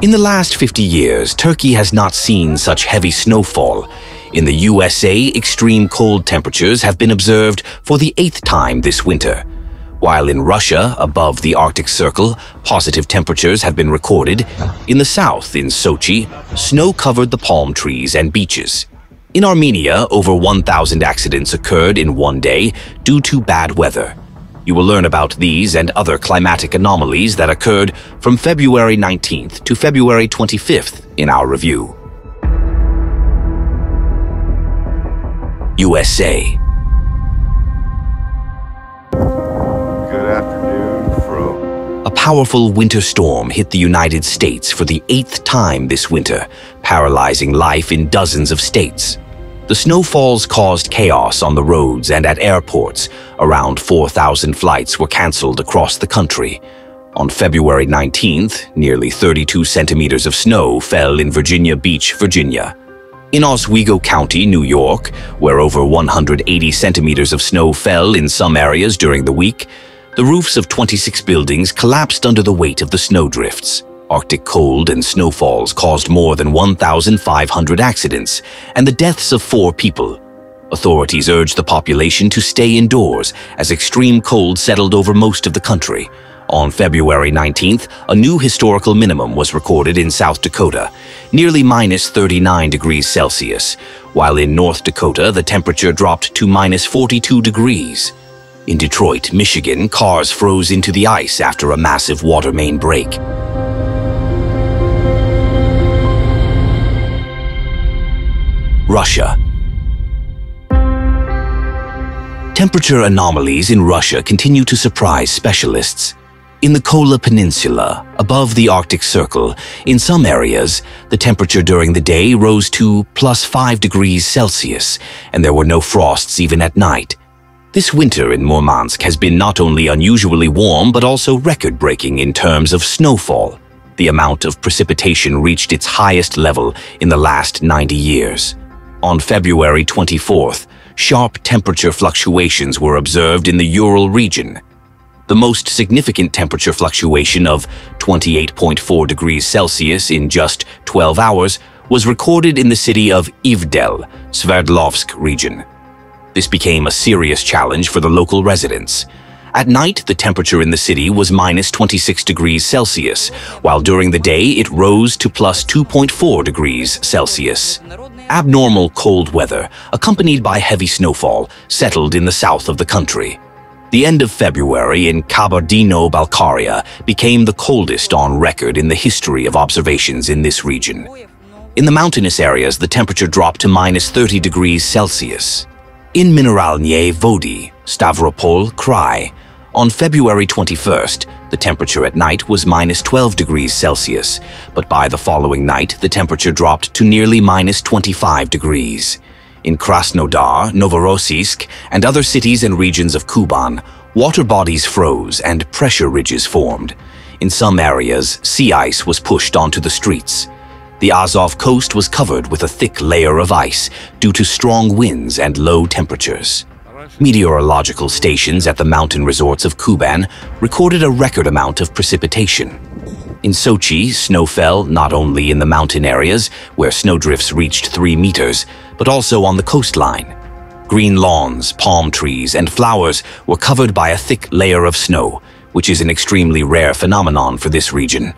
In the last 50 years, Turkey has not seen such heavy snowfall. In the USA, extreme cold temperatures have been observed for the 8th time this winter. While in Russia, above the Arctic Circle, positive temperatures have been recorded. In the south, in Sochi, snow covered the palm trees and beaches. In Armenia, over 1,000 accidents occurred in one day due to bad weather. You will learn about these and other climatic anomalies that occurred from February 19th to February 25th in our review. USA. Good afternoon from... A powerful winter storm hit the United States for the 8th time this winter, paralyzing life in dozens of states. The snowfalls caused chaos on the roads and at airports. Around 4,000 flights were canceled across the country. On February 19th, nearly 32 centimeters of snow fell in Virginia Beach, Virginia. In Oswego County, New York, where over 180 centimeters of snow fell in some areas during the week, the roofs of 26 buildings collapsed under the weight of the snowdrifts. Arctic cold and snowfalls caused more than 1,500 accidents and the deaths of 4 people. Authorities urged the population to stay indoors as extreme cold settled over most of the country. On February 19th, a new historical minimum was recorded in South Dakota, nearly minus 39 degrees Celsius, while in North Dakota the temperature dropped to minus 42 degrees. In Detroit, Michigan, cars froze into the ice after a massive water main break. Russia. Temperature anomalies in Russia continue to surprise specialists. In the Kola Peninsula, above the Arctic Circle, in some areas, the temperature during the day rose to plus 5 degrees Celsius, and there were no frosts even at night. This winter in Murmansk has been not only unusually warm, but also record-breaking in terms of snowfall. The amount of precipitation reached its highest level in the last 90 years. On February 24th, sharp temperature fluctuations were observed in the Ural region. The most significant temperature fluctuation of 28.4 degrees Celsius in just 12 hours was recorded in the city of Ivdel, Sverdlovsk region. This became a serious challenge for the local residents. At night, the temperature in the city was minus 26 degrees Celsius, while during the day it rose to plus 2.4 degrees Celsius. Abnormal cold weather, accompanied by heavy snowfall, settled in the south of the country. The end of February in Kabardino-Balkaria became the coldest on record in the history of observations in this region. In the mountainous areas, the temperature dropped to minus 30 degrees Celsius. In Mineralnie Vody, Stavropol Krai, on February 21st, the temperature at night was minus 12 degrees Celsius, but by the following night, the temperature dropped to nearly minus 25 degrees. In Krasnodar, Novorossiysk, and other cities and regions of Kuban, water bodies froze and pressure ridges formed. In some areas, sea ice was pushed onto the streets. The Azov coast was covered with a thick layer of ice due to strong winds and low temperatures. Meteorological stations at the mountain resorts of Kuban recorded a record amount of precipitation. In Sochi, snow fell not only in the mountain areas, where snowdrifts reached 3 meters, but also on the coastline. Green lawns, palm trees, and flowers were covered by a thick layer of snow, which is an extremely rare phenomenon for this region.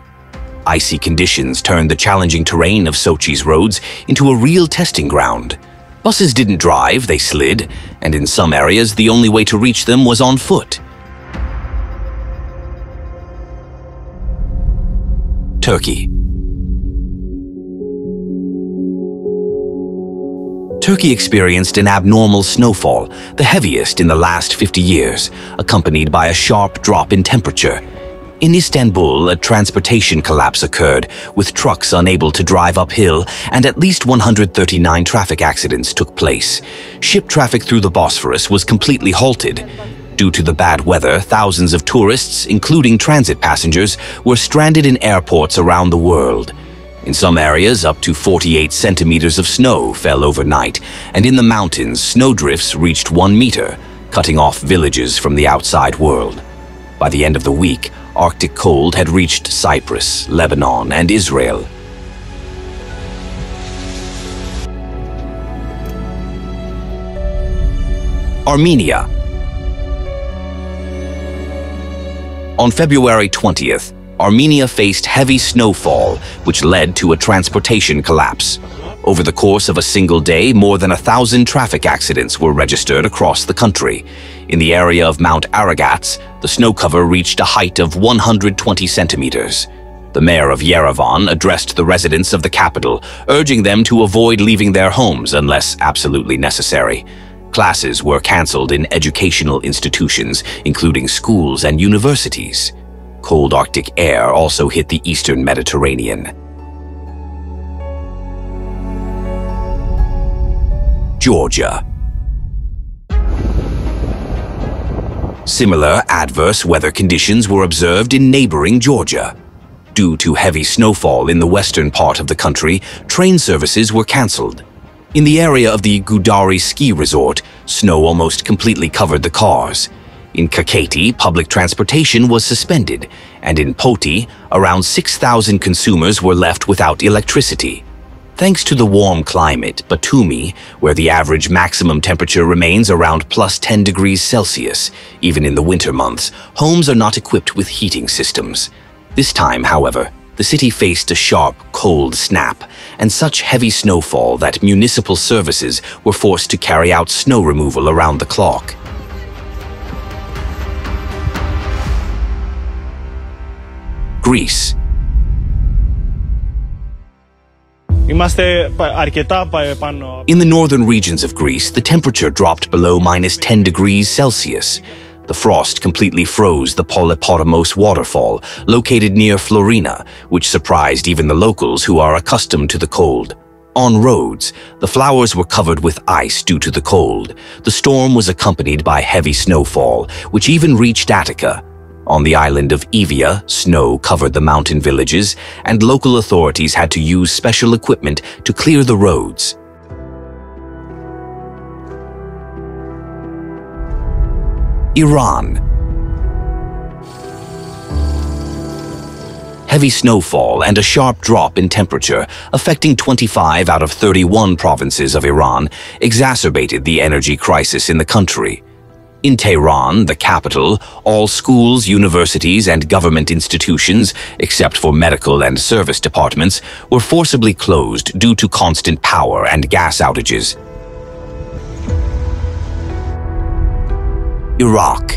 Icy conditions turned the challenging terrain of Sochi's roads into a real testing ground. Buses didn't drive, they slid, and in some areas the only way to reach them was on foot. Turkey. Turkey experienced an abnormal snowfall, the heaviest in the last 50 years, accompanied by a sharp drop in temperature. In Istanbul, a transportation collapse occurred, with trucks unable to drive uphill, and at least 139 traffic accidents took place. Ship traffic through the Bosphorus was completely halted. Due to the bad weather, thousands of tourists, including transit passengers, were stranded in airports around the world. In some areas, up to 48 centimeters of snow fell overnight, and in the mountains, snowdrifts reached 1 meter, cutting off villages from the outside world. By the end of the week, Arctic cold had reached Cyprus, Lebanon, and Israel. Armenia. On February 20th, Armenia faced heavy snowfall, which led to a transportation collapse. Over the course of a single day, more than 1,000 traffic accidents were registered across the country. In the area of Mount Aragats, the snow cover reached a height of 120 centimeters. The mayor of Yerevan addressed the residents of the capital, urging them to avoid leaving their homes unless absolutely necessary. Classes were cancelled in educational institutions, including schools and universities. Cold Arctic air also hit the eastern Mediterranean. Georgia. Similar adverse weather conditions were observed in neighboring Georgia. Due to heavy snowfall in the western part of the country, train services were cancelled. In the area of the Gudari ski resort, snow almost completely covered the cars. In Kakheti, public transportation was suspended, and in Poti, around 6,000 consumers were left without electricity. Thanks to the warm climate, Batumi, where the average maximum temperature remains around plus 10 degrees Celsius, even in the winter months, homes are not equipped with heating systems. This time, however, the city faced a sharp, cold snap, and such heavy snowfall that municipal services were forced to carry out snow removal around the clock. Greece. In the northern regions of Greece, the temperature dropped below minus 10 degrees Celsius. The frost completely froze the Polypotamous waterfall, located near Florina, which surprised even the locals who are accustomed to the cold. On roads, the flowers were covered with ice due to the cold. The storm was accompanied by heavy snowfall, which even reached Attica. On the island of Evia, snow covered the mountain villages, and local authorities had to use special equipment to clear the roads. Iran. Heavy snowfall and a sharp drop in temperature, affecting 25 out of 31 provinces of Iran, exacerbated the energy crisis in the country. In Tehran, the capital, all schools, universities, and government institutions, except for medical and service departments, were forcibly closed due to constant power and gas outages. Iraq.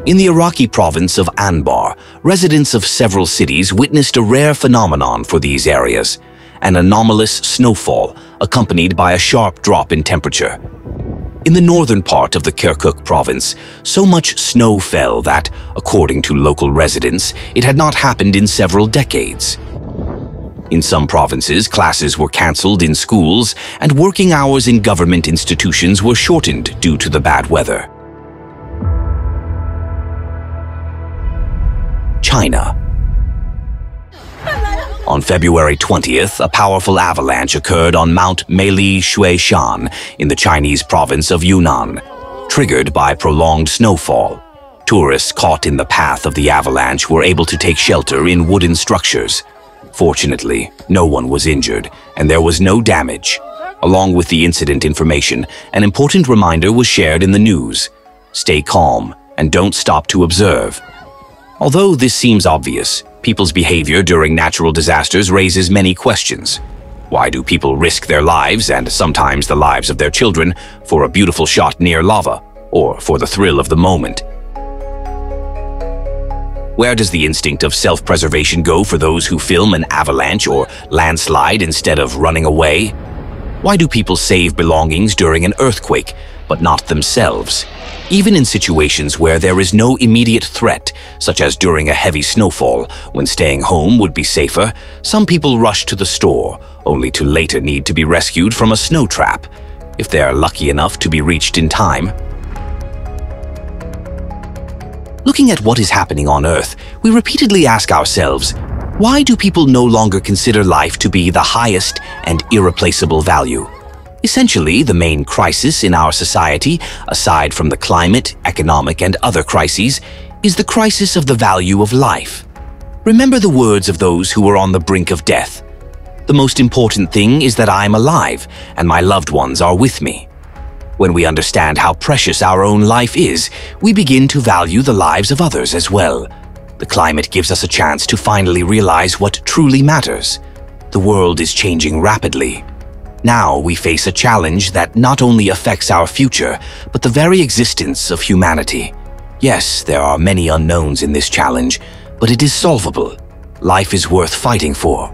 In the Iraqi province of Anbar, residents of several cities witnessed a rare phenomenon for these areas, an anomalous snowfall accompanied by a sharp drop in temperature. In the northern part of the Kirkuk province, so much snow fell that, according to local residents, it had not happened in several decades. In some provinces, classes were cancelled in schools, and working hours in government institutions were shortened due to the bad weather. China. On February 20th, a powerful avalanche occurred on Mount Meili Shuishan in the Chinese province of Yunnan, triggered by prolonged snowfall. Tourists caught in the path of the avalanche were able to take shelter in wooden structures. Fortunately, no one was injured, and there was no damage. Along with the incident information, an important reminder was shared in the news. Stay calm and don't stop to observe. Although this seems obvious, people's behavior during natural disasters raises many questions. Why do people risk their lives, and sometimes the lives of their children, for a beautiful shot near lava, or for the thrill of the moment? Where does the instinct of self-preservation go for those who film an avalanche or landslide instead of running away? Why do people save belongings during an earthquake, but not themselves? Even in situations where there is no immediate threat, such as during a heavy snowfall, when staying home would be safer, some people rush to the store, only to later need to be rescued from a snow trap, if they are lucky enough to be reached in time. Looking at what is happening on Earth, we repeatedly ask ourselves, why do people no longer consider life to be the highest and irreplaceable value? Essentially, the main crisis in our society, aside from the climate, economic, and other crises, is the crisis of the value of life. Remember the words of those who were on the brink of death. The most important thing is that I'm alive and my loved ones are with me. When we understand how precious our own life is, we begin to value the lives of others as well. The climate gives us a chance to finally realize what truly matters. The world is changing rapidly. Now we face a challenge that not only affects our future, but the very existence of humanity. Yes, there are many unknowns in this challenge, but it is solvable. Life is worth fighting for.